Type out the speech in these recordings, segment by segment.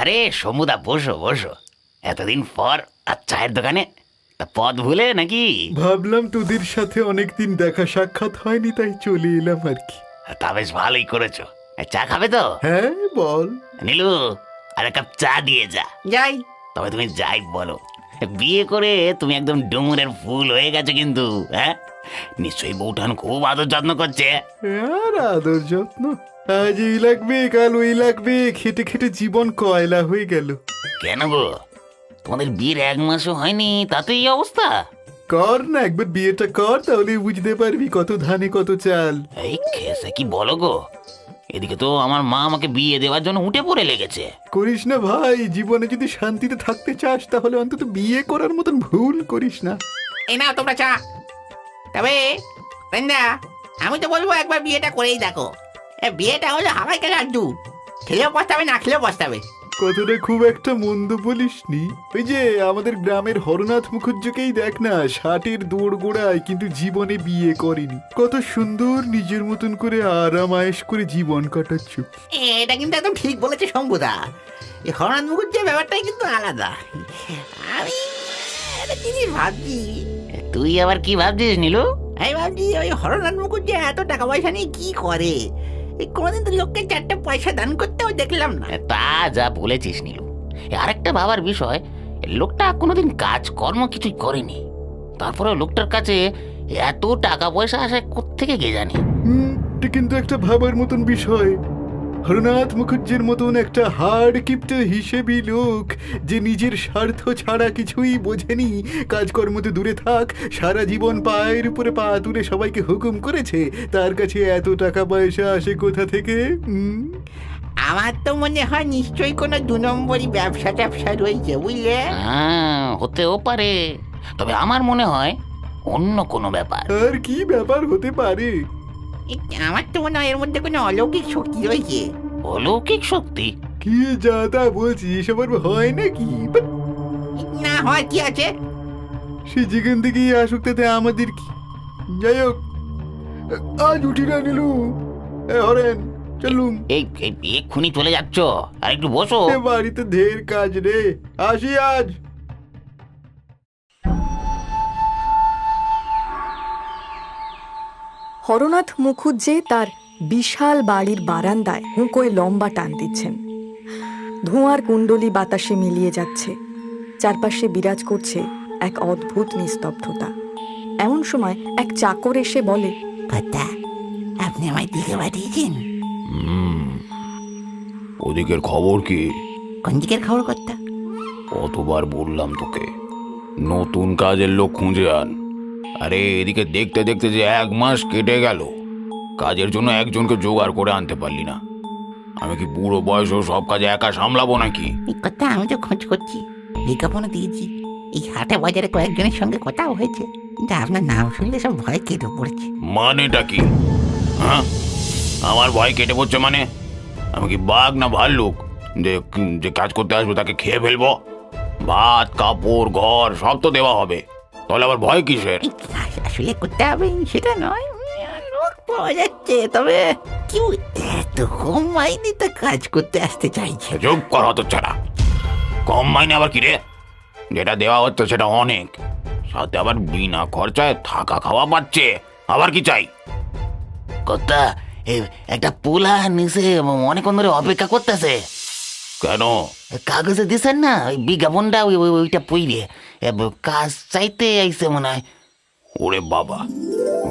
আরে সমুদা, বসো বসো। এতদিন পর আর চায়ের দোকানে। তা পথ ভুলে নাকি? ভাবলাম তোদের সাথে অনেকদিন দেখা সাক্ষাৎ হয়নি, তাই চলে এলাম আর কি। তা বেশ ভালোই করেছো। চা খাবে তো? হ্যাঁ বল। নীলু, আর এক কাপ চা দিয়ে যা। যাই। তবে তুমি যাই বলো, বিয়ে করে তুমি একদম ডুমুরের ফুল হয়ে গেছো কিন্তু। হ্যাঁ, নিশ্চয়ই বউঠান খুব আদর যত্ন করছে। আর আদর যত্ন, আজ এই লাগবে কাল ওই লাগবে, খেটে খেটে জীবন কয়লা হয়ে গেল। কেন গো, তোমাদের বিয়ের 1 মাসও হয়নি তাতে এই অবস্থা? কর না একবার বিয়েটা কর, তাহলে বুঝতে পারবি কত ধানে কত চাল। এই খেসে কি বলো গো, এদিকে তো আমার মা আমাকে বিয়ে দেওয়ার জন্য উঠে পড়ে লেগেছে। করিস না ভাই, জীবনে যদি শান্তিতে থাকতে চাস তাহলে অন্তত বিয়ে করার মতন ভুল করিস না। এই নাও তোমরা চা। তবে রেন্দা, আমি তো বলবো একবার বিয়েটা করেই দেখো। বিয়েটা হলো হাওয়াইকে লাড্ডু, খেলেও পস্তাবে না খেলেও পস্তাবে। কথাটা খুব একটা মন্দ বলিসনি। ওই যে আমাদের গ্রামের হরনাথ মুখুজ্জকেই দেখ না, 60-এর দৌড় গোড়ায় কিন্তু জীবনে বিয়ে করেনি। কত সুন্দর নিজের মতন করে আরাম আয়েশ করে জীবন কাটাচ্ছ। এটা কিন্তু একদম ঠিক বলেছে শম্ভুদা। এই হরনাথ মুখুজ্জের ব্যাপারটাই কিন্তু আলাদা। আমি একটা জিনিস ভাবছি। তুই আবার কি ভাবছিস নীলু? আমি ভাবছি ওই হরনাথ মুখুজ্জে এত টাকা পয়সা নিয়ে কি করে? এই কোনোদিন তো লোককে 4টা পয়সা দান করতেও দেখলাম না। তা যা বলেছিস নীলু, আরেকটা ভাবার বিষয়, লোকটা কোনোদিন কাজকর্ম কিছুই করেনি, তারপরে লোকটার কাছে এত টাকা পয়সা আসে কোত্থেকে কে জানি। এটা কিন্তু একটা ভাবার মতন বিষয়। হরনাথ মুখুজ্জের মতন একটা হাড় কিপ্টে হিসেবি লোক, যে নিজের স্বার্থ ছাড়া কিছুই বোঝেনি, কাজকর্মতে দূরে থাক, সারা জীবন পায়ের উপরে পা তুলে সবাইকে হুকুম করেছে, তার কাছে এত টাকা পয়সা আসে কোথা থেকে? আমার তো মনে হয় নিশ্চয়ই কোনো 2 নম্বরই ব্যবসা ট্যাবসা রয়েছে, বুঝলে? হ্যাঁ, হতেও পারে, তবে আমার মনে হয় অন্য কোনো ব্যাপার। আর কি ব্যাপার হতে পারে? আমার তো মনে হয় এর মধ্যে কোনো অলৌকিক শক্তি রয়েছে। অলৌকিক শক্তি? কি যা তা বলছিস, এসব আর হয় নাকি? না হয় কি আছে? সে যেখান থেকেই আসুক তাতে আমাদের কি? যাই হোক, আজ উঠি না নিলু। হরেন, চলুম। এই এক্ষুনি চলে যাচ্ছ? আর একটু বসো। বাড়িতে ঢের কাজ রে, আসি আজ। হরনাথ মুখুজ্জে তার বিশাল বাড়ির বারান্দায় হুঁকোয় লম্বা টান দিচ্ছেন। ধোঁয়ার কুণ্ডলি বাতাসে মিলিয়ে যাচ্ছে, চারপাশে বিরাজ করছে এক অদ্ভুত নিস্তব্ধতা। এমন সময় এক চাকর এসে বলে, কথা আপনি আমায় দিকে পাঠিয়েছেন? ওদিকের খবর কি? কোন দিকের খবর কর্তা? কতবার বললাম তোকে, নতুন কাজের লোক খুঁজে আন। আরে এদিকে দেখতে দেখতে যে 1 মাস কেটে গেল, কাজের জন্য একজনকে জোগাড় করে আনতে পারলি না। আমি কি বুড়ো বয়সেও সব কাজ একা সামলাবো নাকি? এই কথা আমি তো খোঁজ করছি, বিজ্ঞাপনও দিয়েছি, এই হাটে বাজারে কয়েকজনের সঙ্গে কথাও হয়েছে, কিন্তু আপনার নাম শুনলে সব ভয় কেটে পড়েছে। মানেটা কি? হ্যাঁ, আমার ভয় কেটে পড়ছে মানে? আমি কি বাঘ না ভাল্লুক যে যে কাজ করতে আসবো তাকে খেয়ে ফেলবো? ভাত কাপড় ঘর সব তো দেওয়া হবে, তাহলে আবার ভয় কিসের? আসলে করতে হবে সেটা নয়, লোক পাওয়া যাচ্ছে, তবে কেউ এত কম মাইনেতে কাজ করতে আসতে চাইছে। চুপ কর হতচ্ছাড়া, কম মাইনে আবার কি রে? যেটা দেওয়া হচ্ছে সেটা অনেক, সাথে আবার বিনা খরচায় থাকা খাওয়া পাচ্ছে, আবার কি চাই? কর্তা, একটা পোলা নিচে অনেকক্ষণ ধরে অপেক্ষা করতেছে। কেন? কাগজে দিছেন না ওই বিজ্ঞাপনটা, ওইটা পইরে কাজ চাইতে আইছে মনে হয়। ওরে বাবা,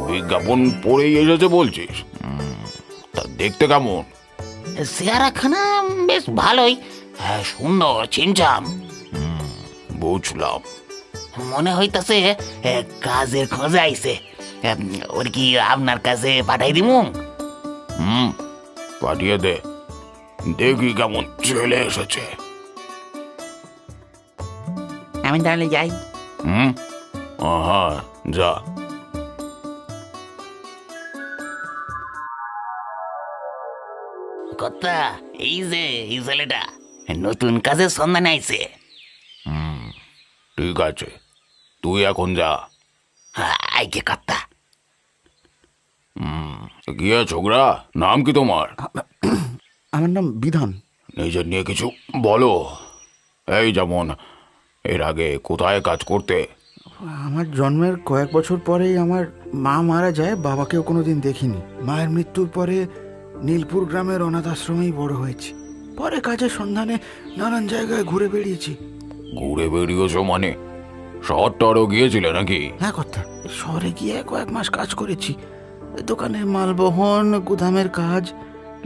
বিজ্ঞাপন পড়েই এসেছে বলছিস? তা দেখতে কেমন? চেহারাখানা বেশ ভালোই, সুন্দর চিমচাম। বুঝলাম, মনে হইতাছে কাজের খোঁজে আইছে। ওর কি আপনার কাছে পাঠাই দিমু? পাঠিয়ে দে, দেখি কেমন চলে এসেছে। আমি তাহলে যাই। হ্যাঁ, যা। কর্তা, এই যে এই ছেলেটা নতুন কাজের সন্ধানে আইছে। ঠিক আছে, তুই এখন যা। আইকে কর্তা। গিয়া ছোকরা, নাম কি তোমার? আমার নাম বিধান। নিজের নিয়ে কিছু বলো। এই যেমন এর আগে কোথায় কাজ করতে? আমার জন্মের কয়েক বছর পরেই আমার মা মারা যায়, বাবাকেও কোনোদিন দেখিনি। মায়ের মৃত্যুর পরে নীলপুর গ্রামের অনাথ আশ্রমেই বড় হয়েছি। পরে কাজের সন্ধানে নানান জায়গায় ঘুরে বেরিয়েছি। ঘুরে বেরিয়েছো মানে শহর টহরও গিয়েছিলে নাকি? হ্যাঁ কথা, শহরে গিয়ে কয়েক মাস কাজ করেছি। দোকানে মালবহন, গুদামের কাজ,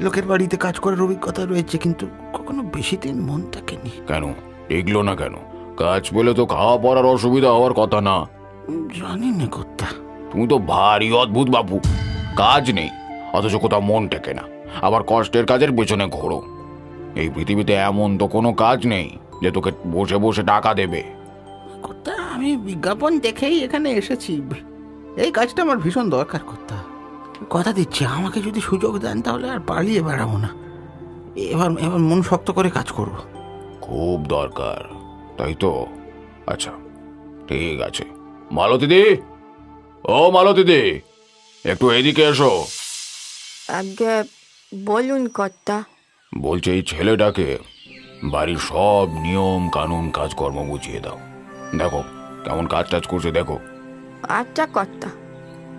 লোকের বাড়িতে কাজ করার অভিজ্ঞতা রয়েছে, কিন্তু কখনো বেশি দিন মন থাকেনি। কেন টিকলো না কেন? কাজ পেলে তো খাওয়া পড়ার অসুবিধা হওয়ার কথা না? জানি না কথা। তুমি তো ভারী অদ্ভুত বাবু। কাজ নেই অথচ কোথাও মন টেকে না, আবার কষ্টের কাজের পেছনে ঘোরো। এই পৃথিবীতে এমন তো কোনো কাজ নেই যে তোকে বসে বসে টাকা দেবে। কথা, আমি বিজ্ঞাপন দেখেই এখানে এসেছি। এই কাজটা আমার ভীষণ দরকার কথা। কথা দিচ্ছি, আমাকে যদি সুযোগ দেন তাহলে আর পালিয়ে বেড়াবো না। এবার এবার মন শক্ত করে কাজ করব। খুব দরকার তাই তো? আচ্ছা ঠিক আছে। মালতী দি, ও মালতী দি, একটু এদিকে এসো। আগে বলুন কর্তা। বলছে এই ছেলেটাকে বাড়ির সব নিয়ম কানুন কাজকর্ম বুঝিয়ে দাও। দেখো কেমন কাজ টাজ করছে দেখো। আচ্ছা কর্তা।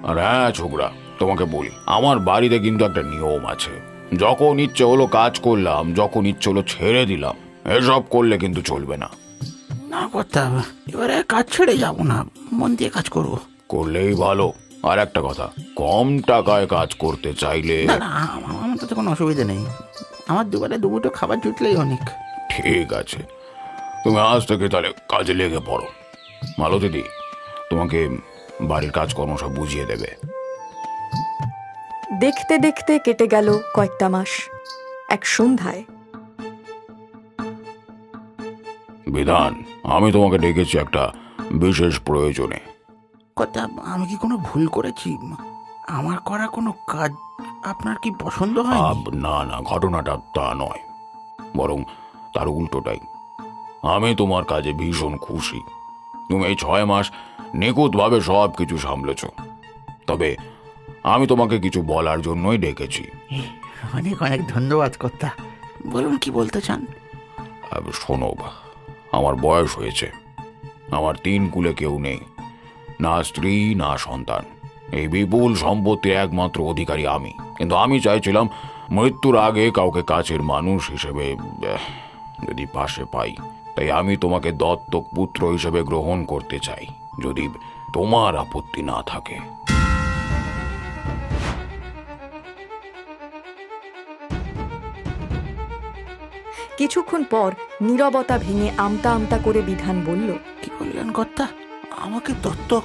আর হ্যাঁ ছোকরা, তোমাকে বলি, আমার বাড়িতে কিন্তু একটা নিয়ম আছে। যখন ইচ্ছে হলো কাজ করলাম, যখন ইচ্ছে হলো ছেড়ে দিলাম। এসব করলে কিন্তু চলবে না। না কথা, এবারে কাজ ছেড়ে যাব না, মন দিয়ে কাজ করব। করলেই ভালো। আর একটা কথা, কম টাকায় কাজ করতে চাইলে না না, আমার তাতে কোনো অসুবিধা নেই। আমার দুবেলা দুমুঠো খাবার জুটলেই অনেক। ঠিক আছে, তুমি আজ থেকে তাহলে কাজে লেগে পড়ো। মালতী দি তোমাকে বাড়ির কাজকর্ম সব বুঝিয়ে দেবে। দেখতে দেখতে কেটে গেল কয়েকটা মাস। এক সন্ধ্যায় বিধান, আমি তোমাকে ডেকেছি একটা বিশেষ প্রয়োজনে। কথা, আমি কি কোনো ভুল করেছি? আমার করা কোনো কাজ আপনার কি পছন্দ হয়? না না, ঘটনাটা তা নয়, বরং তার উল্টোটাই। আমি তোমার কাজে ভীষণ খুশি। তুমি এই 6 মাস নিখুঁতভাবে সব কিছু সামলেছ। তবে আমি তোমাকে কিছু বলার জন্যই ডেকেছি। অনেক অনেক ধন্যবাদ কথা। বলুন কি বলতে চান। শোনো, আমার বয়স হয়েছে। আমার 3 কুলে কেউ নেই, না স্ত্রী না সন্তান। এই বিপুল সম্পত্তির একমাত্র অধিকারী আমি। কিন্তু আমি চাইছিলাম মৃত্যুর আগে কাউকে কাছের মানুষ হিসেবে যদি পাশে পাই। তাই আমি তোমাকে দত্তক পুত্র হিসেবে গ্রহণ করতে চাই, যদি তোমার আপত্তি না থাকে। কিছুক্ষণ পর নীরবতা ভেঙে আমতা আমতা করে বিধান বলল, কি বললেন কর্তা? আমাকে দত্তক?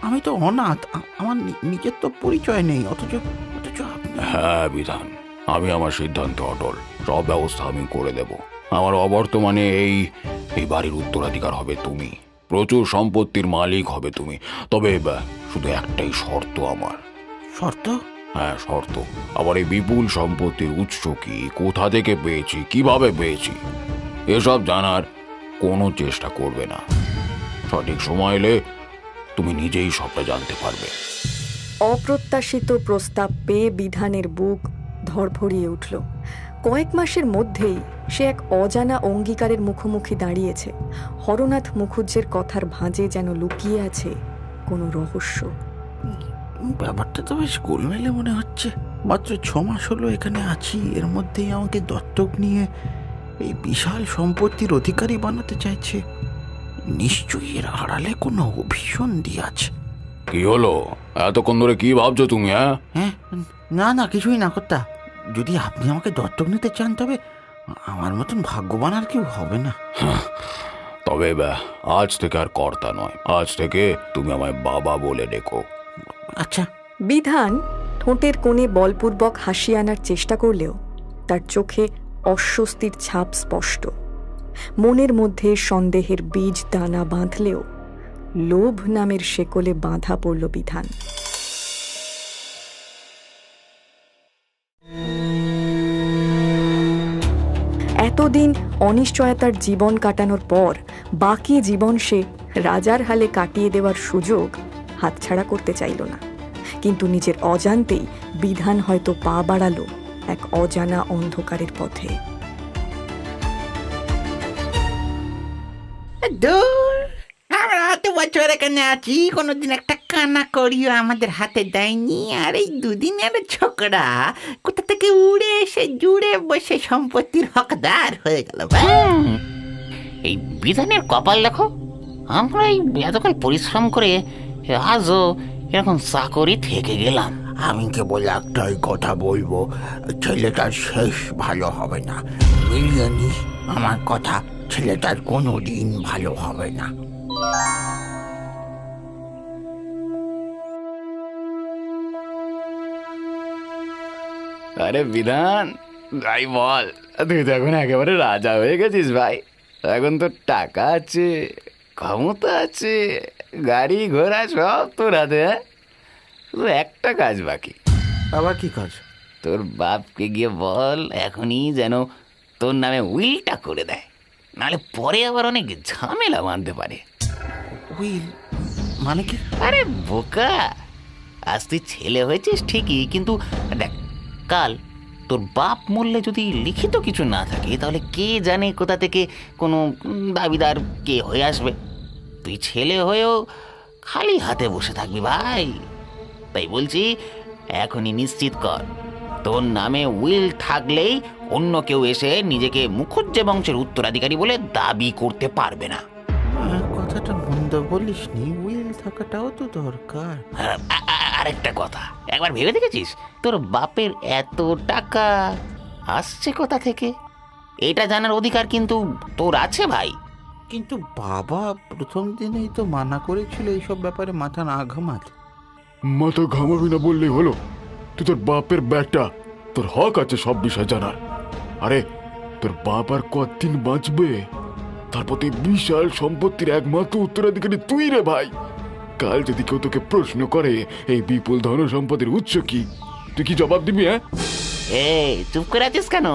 আমি তো অনাথ, আমার নিজের তো পরিচয় নেই, অথচ অথচ হ্যাঁ বিধান, আমি আমার সিদ্ধান্তে অটল। সব ব্যবস্থা আমি করে দেব। আমার অবর্তমানে এই বাড়ির উত্তরাধিকার হবে তুমি, প্রচুর সম্পত্তির মালিক হবে তুমি। তবে শুধু একটাই শর্ত আমার। শর্ত? হ্যাঁ শর্ত। আবার এই বিপুল সম্পত্তির উৎস কি, কোথা থেকে পেয়েছি, কিভাবে পেয়েছি, এসব জানার কোনো চেষ্টা করবে না। সঠিক সময় এলে তুমি নিজেই সবটা জানতে পারবে। অপ্রত্যাশিত প্রস্তাব পেয়ে বিধানের বুক ধড়ফড়িয়ে উঠল। কয়েক মাসের মধ্যেই সে এক অজানা অঙ্গীকারের মুখোমুখি দাঁড়িয়েছে। হরনাথ মুখুজ্জের কথার ভাঁজে যেন লুকিয়ে আছে কোনো রহস্য। ব্যাপারটা তো বেশ গোলমেলে মনে হচ্ছে। মাত্র 6 মাস হলো এখানে আছি, এর মধ্যেই আমাকে দত্তক নিয়ে এই বিশাল সম্পত্তির অধিকারী বানাতে চাইছে। নিশ্চয়ই এর আড়ালে কোনো অভিসন্ধি আছে। কি হলো, এতক্ষণ ধরে কি ভাবছো তুমি? হ্যাঁ, না না, কিছুই না কর্তা। যদি আপনি আমাকে দত্তক নিতে চান তবে আমার মতন ভাগ্যবান আর কেউ হবে না। তবে আজ থেকে আর কর্তা নয়, আজ থেকে তুমি আমায় বাবা বলে ডেকো। আচ্ছা। বিধান ঠোঁটের কোণে বলপূর্বক হাসি আনার চেষ্টা করলেও তার চোখে অস্বস্তির ছাপ স্পষ্ট। মনের মধ্যে সন্দেহের বীজ দানা বাঁধলেও লোভ নামের শেকলে বাঁধা পড়ল বিধান। এতদিন অনিশ্চয়তার জীবন কাটানোর পর বাকি জীবন সে রাজার হালে কাটিয়ে দেওয়ার সুযোগ হাতছাড়া করতে চাইল না। কিন্তু নিজের অজান্তেই বিধান হয়তো পা বাড়ালো এক অজানা অন্ধকারের পথে। দূর, আমরা এত বছর এখানে আছি, কোনোদিন একটা কানা করিও আমাদের হাতে দেয়নি। আর এই দুদিনের ছোকরা কোথা থেকে উড়ে এসে জুড়ে বসে সম্পত্তির হকদার হয়ে গেল ভাই। এই বিধানের কপাল দেখো, আমরা এই এতকাল পরিশ্রম করে আজও এরকম চাকরি থেকে গেলাম। আমি কেবল একটাই কথা বলবো, ছেলেটার শেষ ভালো হবে না। মিলিয়ে নিস আমার কথা, ছেলেটার কোনো দিন ভালো হবে না। আরে বিধান ভাই বল, তুই তো এখন একেবারে রাজা হয়ে গেছিস ভাই। এখন তোর টাকা আছে, ক্ষমতা আছে, গাড়ি ঘোড়া সব তোর হাতে। হ্যাঁ, শুধু একটা কাজ বাকি। আবার কি কাজ? তোর বাপকে গিয়ে বল এখনই যেন তোর নামে উইলটা করে দেয়, নাহলে পরে আবার অনেক ঝামেলা বাঁধতে পারে। উইল মানে কি? আরে বোকা, আজ তুই ছেলে হয়েছিস ঠিকই, কিন্তু দেখ, কাল তোর বাপ মরলে যদি লিখিত কিছু না থাকে, তাহলে কে জানে কোথা থেকে কোনো দাবিদার কে হয়ে আসবে। তুই ছেলে হয়েও খালি হাতে বসে থাকবি ভাই। তাই বলছি, এখনই নিশ্চিত কর, তোর নামে উইল থাকলেই অন্য কেউ এসে নিজেকে মুখুজ্জে বংশের উত্তরাধিকারী বলে দাবি করতে পারবে না। কথাটা মন্দ বলিসনি, উইল থাকাটাও তো দরকার। আরেকটা কথা, একবার ভেবে দেখেছিস তোর বাপের এত টাকা আসছে কোথা থেকে? এটা জানার অধিকার কিন্তু তোর আছে ভাই। কিন্তু বাবা প্রথম দিনেই তো মানা করেছিল এইসব ব্যাপারে মাথা না ঘামাতে। মাথা ঘামাবি না বললেই হলো? তুই তোর বাপের ব্যাটা, তোর হক আছে সব বিষয় জানার। আরে তোর বাপ আর কতদিন বাঁচবে? তারপর এই বিশাল সম্পত্তির একমাত্র উত্তরাধিকারী তুই রে ভাই। কাল যদি কেউ তোকে প্রশ্ন করে এই বিপুল ধন সম্পদের উৎস কি, তুই কি জবাব দিবি? এই চুপ করে আছিস কেন?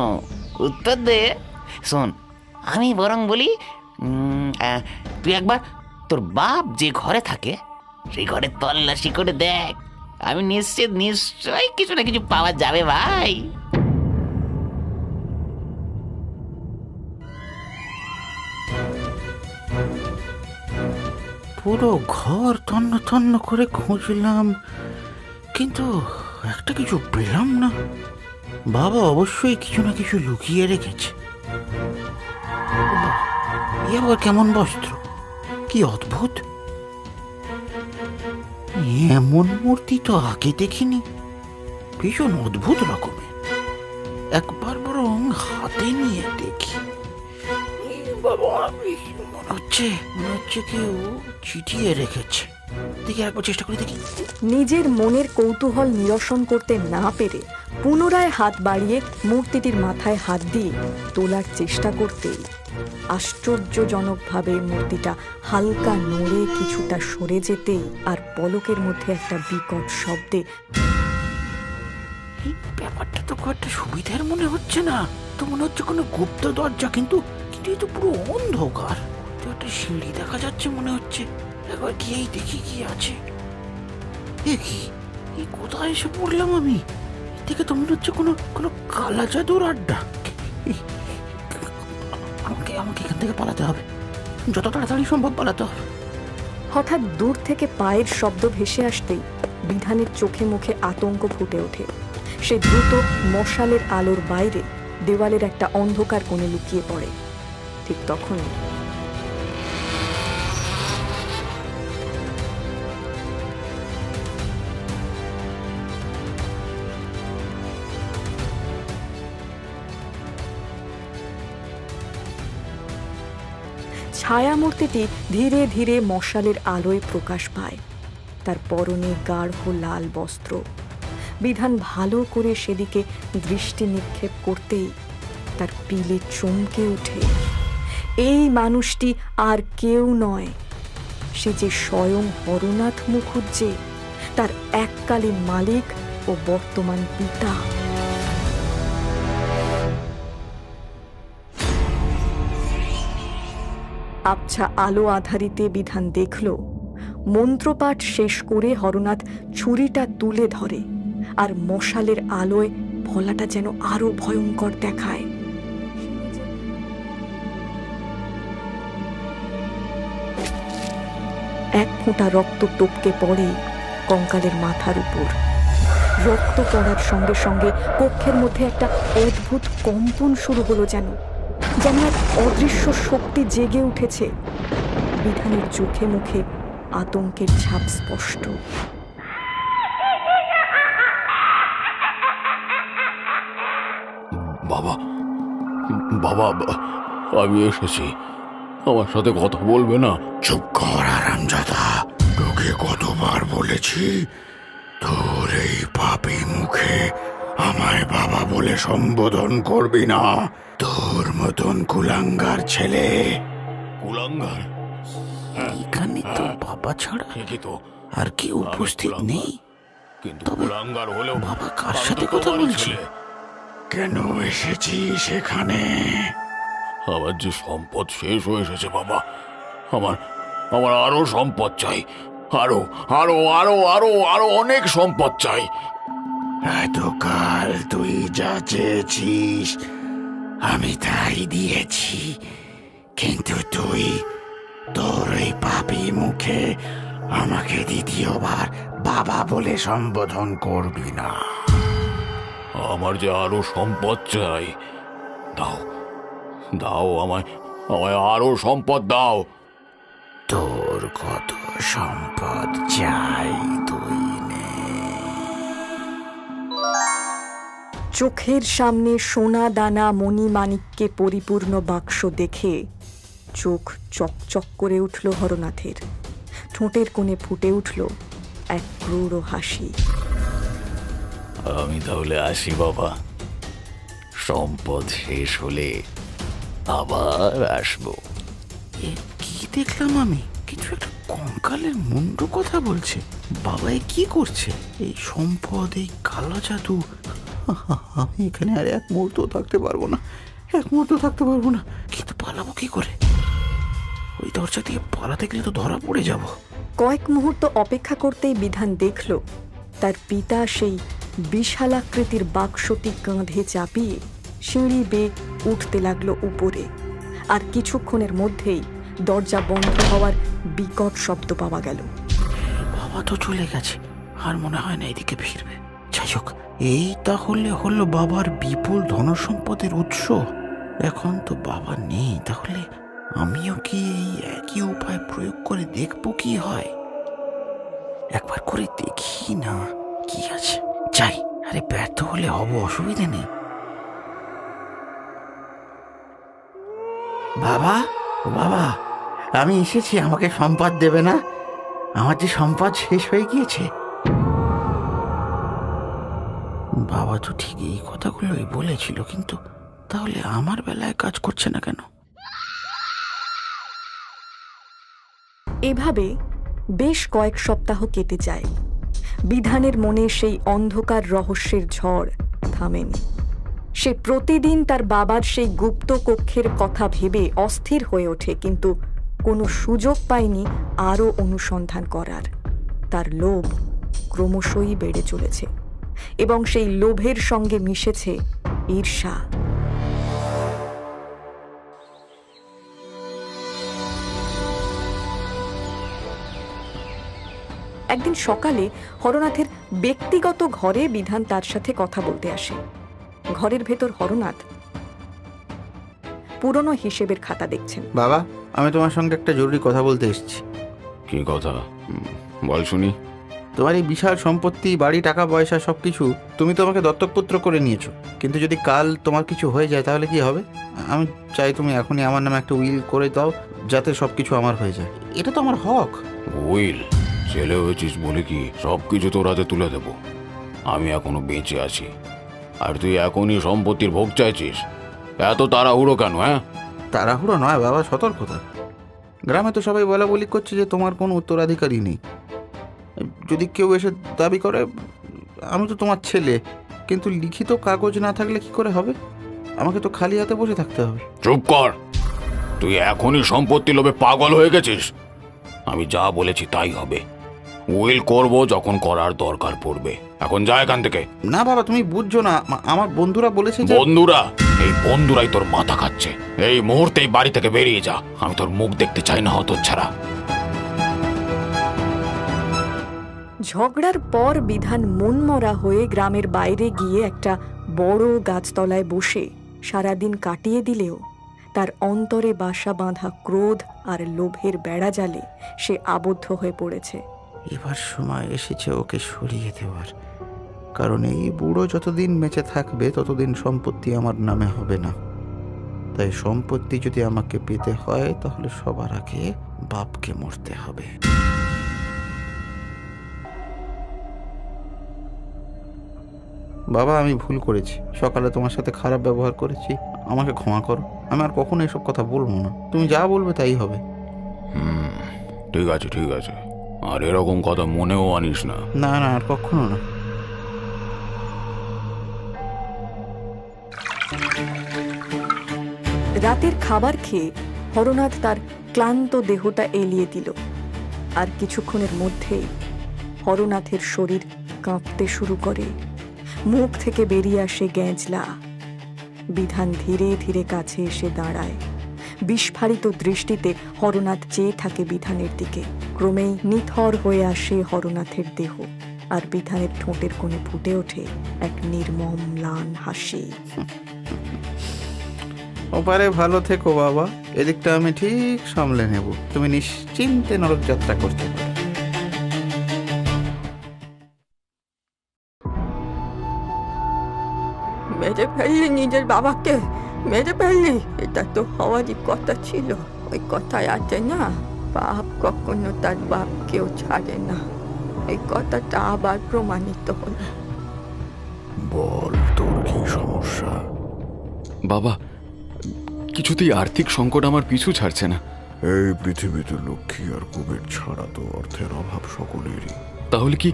উত্তর দে। শোন, আমি বরং বলি, তুই একবার তোর বাপ যে ঘরে থাকে সেই ঘরে তল্লাশি করে দেখ। আমি নিশ্চয়ই কিছু না কিছু পাওয়া যাবে ভাই। পুরো ঘর তন্ন তন্ন করে খুঁজলাম, কিন্তু একটা কিছু পেলাম না। বাবা অবশ্যই কিছু না কিছু লুকিয়ে রেখেছে। এ আবার কেমন বস্ত্র, কি অদ্ভুত! এমন মূর্তি তো আগে দেখিনি, ভীষণ অদ্ভুত রকমের। একবার বরং হাতে নিয়ে দেখি। বাবা, মনে হচ্ছে কেউ চিঠিয়ে রেখেছে। দেখি একবার চেষ্টা করে দেখি। নিজের মনের কৌতূহল নিরসন করতে না পেরে পুনরায় হাত বাড়িয়ে মূর্তিটির মাথায় হাত দিয়ে তোলার চেষ্টা করতেই আশ্চর্যজনকভাবে মূর্তিটা হালকা নড়ে কিছুটা সরে যেতেই আর পলকের মধ্যে একটা বিকট শব্দে এই ব্যাপারটা তো খুব একটা সুবিধার মনে হচ্ছে না। তো মনে হচ্ছে কোনো গুপ্ত দরজা, কিন্তু এই তো পুরো অন্ধকার। তো একটা সিঁড়ি দেখা যাচ্ছে মনে হচ্ছে। একবার গিয়েই দেখি কি আছে। দেখি এই কোথায় এসে পড়লাম আমি? দেখে তো মনে হচ্ছে কোনো কালা জাদুর আড্ডা। আমাকে এখান থেকে পালাতে হবে, যত তাড়াতাড়ি সম্ভব পালাতে হবে। হঠাৎ দূর থেকে পায়ের শব্দ ভেসে আসতেই বিধানের চোখে মুখে আতঙ্ক ফুটে ওঠে। সে দ্রুত মশালের আলোর বাইরে দেওয়ালের একটা অন্ধকার কোণে লুকিয়ে পড়ে। ঠিক তখনই ছায়ামূর্তিটি ধীরে ধীরে মশালের আলোয় প্রকাশ পায়। তার পরনে গাঢ় লাল বস্ত্র। বিধান ভালো করে সেদিকে দৃষ্টি নিক্ষেপ করতেই তার পিলে চমকে ওঠে। এই মানুষটি আর কেউ নয়, সে যে স্বয়ং হরনাথ মুখুজ্জে, তার এককালীন মালিক ও বর্তমান পিতা। আবছা আলো আধারিতে বিধান দেখল মন্ত্রপাঠ শেষ করে হরনাথ ছুরিটা তুলে ধরে, আর মশালের আলোয় ফলাটা যেন আরো ভয়ঙ্কর দেখায়। এক ফোঁটা রক্ত টপকে পড়ে কঙ্কালের মাথার উপর। রক্ত পড়ার সঙ্গে সঙ্গে কক্ষের মধ্যে একটা অদ্ভুত কম্পন শুরু হলো, যেন এক অদৃশ্য শক্তি জেগে উঠেছে। বিধানের চোখে মুখে আতঙ্কের ছাপ স্পষ্ট। বাবা, বাবা, আমি এসেছি, আমার সাথে কথা বলবে না? চুপ কর আরামজাদা, তোকে কতবার বলেছি তোর এই পাপী মুখে আমায় বাবা বলে সম্বোধন করবি না। তোর মতন কুলাঙ্গার ছেলে। কুলাঙ্গার? এখানে তো বাবা ছাড়া ঠিকই তো, আর কেউ উপস্থিত নেই। কিন্তু কুলাঙ্গার হলেও বাবা কার আমি সাথে তো কথা তোমারই বলছে? ছেলে। কেন এসেছিস সেখানে? আমার যে সম্পদ শেষ হয়ে এসেছে বাবা, আমার আমার আরো সম্পদ চাই, আরো আরো আরো আরো আরো অনেক সম্পদ চাই। এতকাল তুই যা চেয়েছিস আমি তাই দিয়েছি, কিন্তু তুই তোর এই পাপী মুখে আমাকে দ্বিতীয়বার বাবা বলে সম্বোধন করবি না। আমার যে আরো সম্পদ চাই, দাও দাও, আমায় আমায় আরো সম্পদ দাও। তোর কত সম্পদ চাই তুই নে। চোখের সামনে সোনা দানা মণিমাণিক্যে পরিপূর্ণ বাক্স দেখে চোখ চকচক করে উঠল হরনাথের। ঠোঁটের কোণে ফুটে উঠল এক ক্রূর হাসি। আমি তাহলে আসি বাবা, সম্পদ শেষ হলে আবার আসবো। কি দেখলাম আমি? কিছু একটা কঙ্কালের মুন্ডু কথা বলছে। বাবা এ কি করছে? এই সম্পদ, এই কালো জাদু, আমি এখানে আর এক মুহূর্ত থাকতে পারবো না, এক মুহূর্ত থাকতে পারবো না। কিন্তু পালাবো কি করে? ওই দরজা দিয়ে পালাতে গেলে তো ধরা পড়ে যাব। কয়েক মুহূর্ত অপেক্ষা করতেই বিধান দেখল তার পিতা সেই বিশালাকৃতির বাক্সটি কাঁধে চাপিয়ে সিঁড়ি বেয়ে উঠতে লাগলো উপরে। আর কিছুক্ষণের মধ্যেই দরজা বন্ধ হওয়ার বিকট শব্দ পাওয়া গেল। বাবা তো চলে গেছে, আর মনে হয় না এদিকে ফিরবে। যাই হোক, এই তাহলে হলো বাবার বিপুল ধনসম্পদের উৎস। এখন তো বাবা নেই, তাহলে আমিও কি এই একই উপায় প্রয়োগ করে দেখবো কি হয়? একবার করে দেখি না, কি আছে, যাই। আরে ব্যর্থ হলে হব, অসুবিধে নেই। বাবা, ও বাবা, আমি এসেছি, আমাকে সম্পদ দেবে না? আমার যে সম্পদ শেষ হয়ে গিয়েছে। বাবা তো ঠিক এই কথাগুলোই বলেছিল, কিন্তু তাহলে আমার বেলায় কাজ করছে না কেন? এভাবে বেশ কয়েক সপ্তাহ কেটে যায়। বিধানের মনে সেই অন্ধকার রহস্যের ঝড় থামেনি। সে প্রতিদিন তার বাবার সেই গুপ্ত কক্ষের কথা ভেবে অস্থির হয়ে ওঠে, কিন্তু কোনো সুযোগ পায়নি আরও অনুসন্ধান করার। তার লোভ ক্রমশই বেড়ে চলেছে এবং সেই লোভের সঙ্গে মিশেছে ঈর্ষা। একদিন সকালে হরনাথের ব্যক্তিগত ঘরে বিধান তার সাথে কথা বলতে আসে। ঘরের ভেতর হরনাথ পুরনো হিসেবের খাতা দেখছেন। বাবা, আমি তোমার সঙ্গে একটা জরুরি কথা বলতে এসেছি। কি কথা বল শুনি। তোমার এই বিশাল সম্পত্তি, বাড়ি, টাকা পয়সা সবকিছু তুমি তোমাকে দত্তকপুত্র করে নিয়েছো, কিন্তু যদি কাল তোমার কিছু হয়ে যায় তাহলে কি হবে? আমি চাই তুমি এখনই আমার নামে একটা উইল করে দাও, যাতে সবকিছু আমার হয়ে যায়। এটা তো আমার হক। উইল? ছেলে হয়েছিস বলে কি সবকিছু তোর হাতে তুলে দেব? আমি এখনো বেঁচে আছি, আর তুই এখনই সম্পত্তির ভোগ চাইছিস? এত তাড়াহুড়ো কেন? হ্যাঁ, তাড়াহুড়ো নয় বাবা, সতর্কতা। গ্রামে তো সবাই বলা বলি করছে যে তোমার কোনো উত্তরাধিকারী নেই। যদি কেউ এসে দাবি করে, আমি তো তোমার ছেলে, কিন্তু লিখিত কাগজ না থাকলে কি করে হবে? আমাকে তো খালি হাতে বসে থাকতে হবে। চুপ কর, তুই এখনই সম্পত্তি লোভে পাগল হয়ে গেছিস। আমি যা বলেছি তাই হবে। উইল করব যখন করার দরকার পড়বে। এখন যা এখান থেকে। না বাবা, তুমি বুঝছো না, আমার বন্ধুরা বলেছে যে... বন্ধুরা? এই বন্ধুরাই তোর মাথা খাচ্ছে। এই মুহূর্তে বাড়ি থেকে বেরিয়ে যা, আমি তোর মুখ দেখতে চাই না হতচ্ছাড়া। ঝগড়ার পর বিধান মনমরা হয়ে গ্রামের বাইরে গিয়ে একটা বড় গাছতলায় বসে সারাদিন কাটিয়ে দিলেও তার অন্তরে বাসা বাঁধা ক্রোধ আর লোভের বেড়াজালে সে আবদ্ধ হয়ে পড়েছে। এবার সময় এসেছে ওকে সরিয়ে দেওয়ার, কারণ এই বুড়ো যতদিন বেঁচে থাকবে ততদিন সম্পত্তি আমার নামে হবে না। তাই সম্পত্তি যদি আমাকে পেতে হয় তাহলে সবার আগে বাপকে মরতে হবে। বাবা, আমি ভুল করেছি, সকালে তোমার সাথে খারাপ ব্যবহার করেছি, আমাকে ক্ষমা করো। আমি আর কখনো এসব কথা বলবো না, তুমি যা বলবে তাই হবে। ঠিক আছে ঠিক আছে, আর এরকম কথা মনেও আনিস না। না না, আর কখনো না। রাতের খাবার খেয়ে হরনাথ তার ক্লান্ত দেহটা এলিয়ে দিল, আর কিছুক্ষণের মধ্যেই হরনাথের শরীর কাঁপতে শুরু করে, মুখ থেকে বেরিয়ে আসে গ্যাঁজলা। বিধান ধীরে ধীরে কাছে এসে দাঁড়ায়। বিস্ফারিত দৃষ্টিতে হরনাথ চেয়ে থাকে বিধানের দিকে। ক্রমেই নিথর হয়ে আসে হরনাথের দেহ, আর বিধানের ঠোঁটের কোণে ফুটে ওঠে এক নির্মম ম্লান হাসি। ওপারে ভালো থেকো বাবা, এদিকটা আমি ঠিক সামলে নেব, তুমি নিশ্চিন্তে নরক যাত্রা করতে পারো। মেরে ফেললি নিজের বাবাকে, মেরে ফেললি। এটা তো হওয়ারই কথা ছিল। ওই কথায় আছে না, বাপ কখনো তার বাপকেও ছাড়ে না। এই কথাটা আবার প্রমাণিত হলো। বল, তোর কি সমস্যা? বাবা, কিছুতেই আর্থিক সংকট আমার পিছু ছাড়ছে না। এই পৃথিবীতে লক্ষ্মী আর কুবের ছাড়া তো অর্থের অভাব সকলেরই। তাহলে কি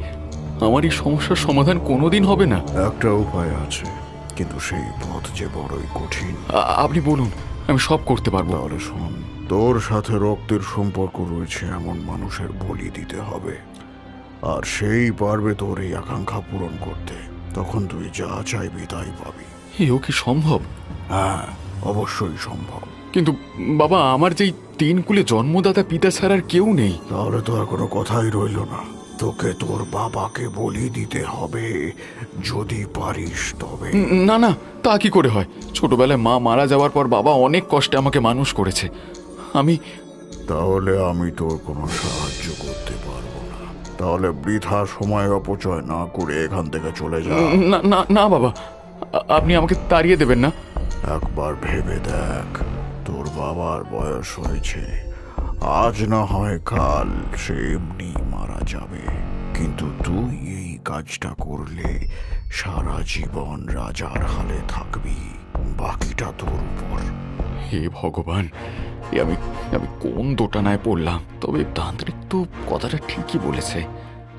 আমার এই সমস্যার সমাধান কোনোদিন হবে না? একটা উপায় আছে, কিন্তু সেই পথ যে বড়ই কঠিন। আপনি বলুন, আমি সব করতে পারবো। তাহলে শোন, তোর সাথে রক্তের সম্পর্ক রয়েছে এমন মানুষের বলি দিতে হবে, আর সেই পারবে তোর এই আকাঙ্ক্ষা পূরণ করতে। তখন তুই যা চাইবি তাই পাবি। এও কি সম্ভব? হ্যাঁ, অবশ্যই সম্ভব। কিন্তু বাবা, আমার যেই 3 কুলে জন্মদাতা পিতা ছাড়ার কেউ নেই। তাহলে তো আর কোনো কথাই রইল না, তোকে তোর বাবাকে বলি দিতে হবে, যদি পারিস তবে। না না, তা কি করে হয়? ছোটবেলায় মা মারা যাওয়ার পর বাবা অনেক কষ্টে আমাকে মানুষ করেছে। তাহলে আমি তোর কোনো সাহায্য করতে পারবো না। তাহলে বৃথা সময় অপচয় না করে এখান থেকে চলে যা। না না না বাবা, আপনি আমাকে তাড়িয়ে দেবেন না। একবার ভেবে দেখ, তোর বাবার বয়স হয়েছে, আজ না হয় কাল সে এমনি মারা যাবে, কিন্তু তুই এই কাজটা করলে সারা জীবন রাজার হালে থাকবি, বাকিটা তোর উপর। হে ভগবান, আমি কোন দোটানায় পড়লাম? তবে তান্ত্রিক তো কথাটা ঠিকই বলেছে,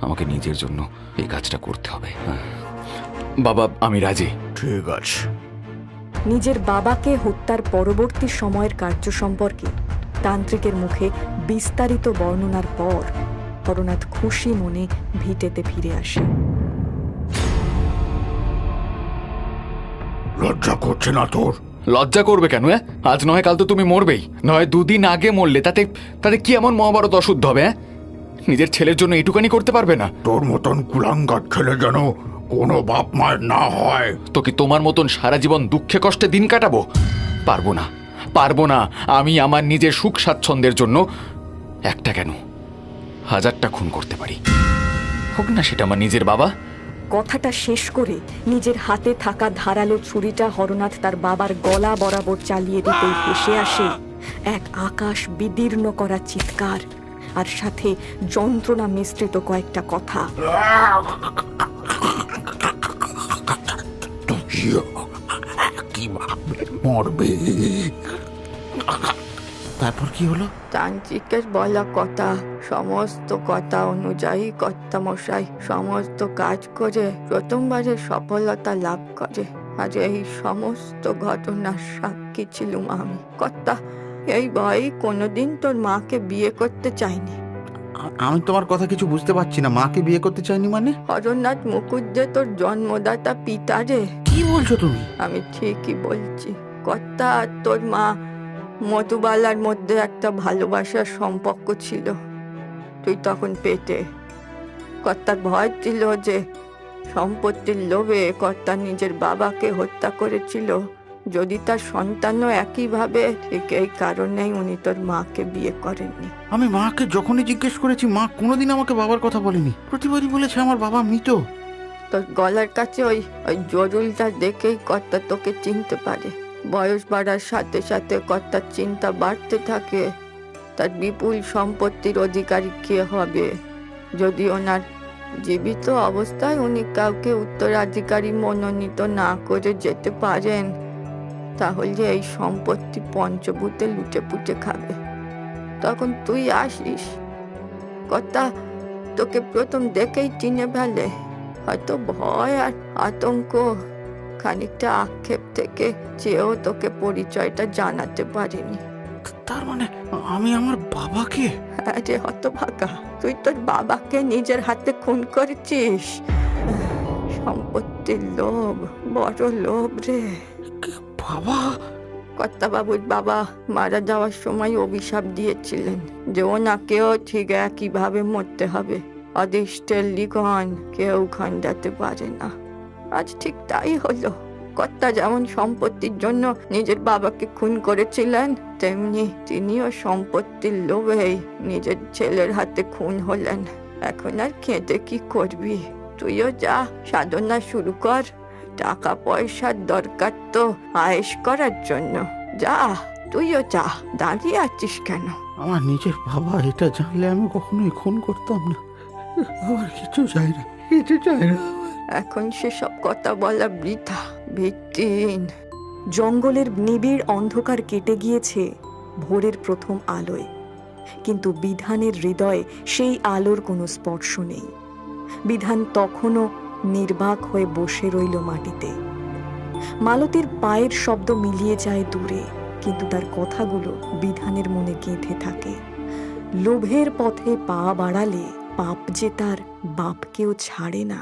আমাকে নিজের জন্য এই কাজটা করতে হবে। বাবা, আমি রাজি। ঠিক আছে। নিজের বাবাকে হত্যার পরবর্তী সময়ের কার্য সম্পর্কে তান্ত্রিকের মুখে বিস্তারিত বর্ণনার পর হরনাথ খুশি মনে ভিটেতে ফিরে আসে। লজ্জা করছে না তোর? লজ্জা করবে কেন? আজ নয় কাল তো তুমি মরবেই, নয় 2 দিন আগে মরলে তাতে কি এমন মহাভারত অশুদ্ধ হবে? নিজের ছেলের জন্য এটুকানি করতে পারবে না? তোর মতন কুলাঙ্গার ছেলে যেন কোনো বাপ মায়ের না হয়। তো কি তোমার মতন সারা জীবন দুঃখে কষ্টে দিন কাটাবো? পারবো না। আমি আমার নিজের সুখ স্বাচ্ছন্দ্যের জন্য একটা কেন 1000টা খুন করতে পারি, হোক না সেটা আমার নিজের বাবা। কথাটা শেষ করে নিজের হাতে থাকা ধারালো ছুরিটা হরনাথ তার বাবার গলা বরাবর চালিয়ে দিতেই ভেসে আসে এক আকাশ বিদীর্ণ করা চিৎকার, আর সাথে যন্ত্রণা মিশ্রিত কয়েকটা কথা। মরবে। তারপর কি হলো? তান্ত্রিকের বলা কথা, সমস্ত কথা অনুযায়ী কর্তামশাই সমস্ত কাজ করে প্রথমবারে সফলতা লাভ করে, আর এই সমস্ত ঘটনার সাক্ষী ছিলুম আমি। কর্তা, এই ভয়ে কোনোদিন তোর মাকে বিয়ে করতে চাইনি। আমি তোমার কথা কিছু বুঝতে পারছি না। মাকে বিয়ে করতে চাইনি মানে? হরনাথ মুখুজ্জে তোর জন্মদাতা পিতা রে। কি বলছো তুমি? আমি ঠিকই বলছি কর্তা। তোর মা মধুবালার মধ্যে একটা ভালোবাসার সম্পর্ক ছিল, তুই তখন পেটে। কর্তার ভয় ছিল যে সম্পত্তির লোভে কর্তা নিজের বাবাকে হত্যা করেছিল, যদি তার সন্তানও একইভাবে, ঠিক এই কারণেই উনি তোর মাকে বিয়ে করেননি। আমি মাকে যখনই জিজ্ঞেস করেছি, মা কোনোদিন আমাকে বাবার কথা বলেনি। প্রতিবারই বলেছে আমার বাবা মৃত। তোর গলার কাছে ওই ওই জরুলটা দেখেই কর্তা তোকে চিনতে পারে। বয়স বাড়ার সাথে সাথে কর্তার চিন্তা বাড়তে থাকে, তার বিপুল সম্পত্তির অধিকারী কে হবে। যদি ওনার জীবিত অবস্থায় উনি কাউকে উত্তরাধিকারী মনোনীত না করে যেতে পারেন, তাহলে এই সম্পত্তি পঞ্চভূতে লুটে পুটে খাবে। তখন তুই আসিস, কর্তা তোকে প্রথম দেখেই চিনে ফেলে। হয়তো ভয় আর আতঙ্ক, খানিকটা আক্ষেপ থেকে চেয়েও তোকে পরিচয়টা জানাতে পারিনি। তার মানে আমি আমার বাবাকে? আরে হতভাগা, তুই তোর বাবাকে নিজের হাতে খুন করেছিস। সম্পত্তির লোভ, বড় লোভ রে। বাবা? কর্তাবাবুর বাবা মারা যাওয়ার সময় অভিশাপ দিয়েছিলেন যে ওনাকেও ঠিক একইভাবে মরতে হবে। অদৃষ্টের লিখন কেউ খণ্ডাতে পারে না। আজ ঠিক তাই হলো। কর্তা যেমন সম্পত্তির জন্য নিজের বাবাকে খুন করেছিলেন, তেমনি তিনিও সম্পত্তির লোভেই নিজের ছেলের হাতে খুন হলেন। এখন আর কেঁদে কি করবি? তুইও যা, সাধনা শুরু কর। টাকা পয়সার দরকার তো আয়েশ করার জন্য। যা, তুইও যা, দাঁড়িয়ে আছিস কেন? আমার নিজের বাবা এটা জানলে আমি কখনোই খুন করতাম না। আমার কিছু চাই না, কিছু চাই না। এখন সেসব কথা বলা বৃথা, ভিত্তিহীন। জঙ্গলের নিবিড় অন্ধকার কেটে গিয়েছে ভোরের প্রথম আলোয়, কিন্তু বিধানের হৃদয়ে সেই আলোর কোনো স্পর্শ নেই। বিধান তখনও নির্বাক হয়ে বসে রইল মাটিতে। মালতীর পায়ের শব্দ মিলিয়ে যায় দূরে, কিন্তু তার কথাগুলো বিধানের মনে গেঁথে থাকে। লোভের পথে পা বাড়ালে পাপ যে তার বাপকেও ছাড়ে না।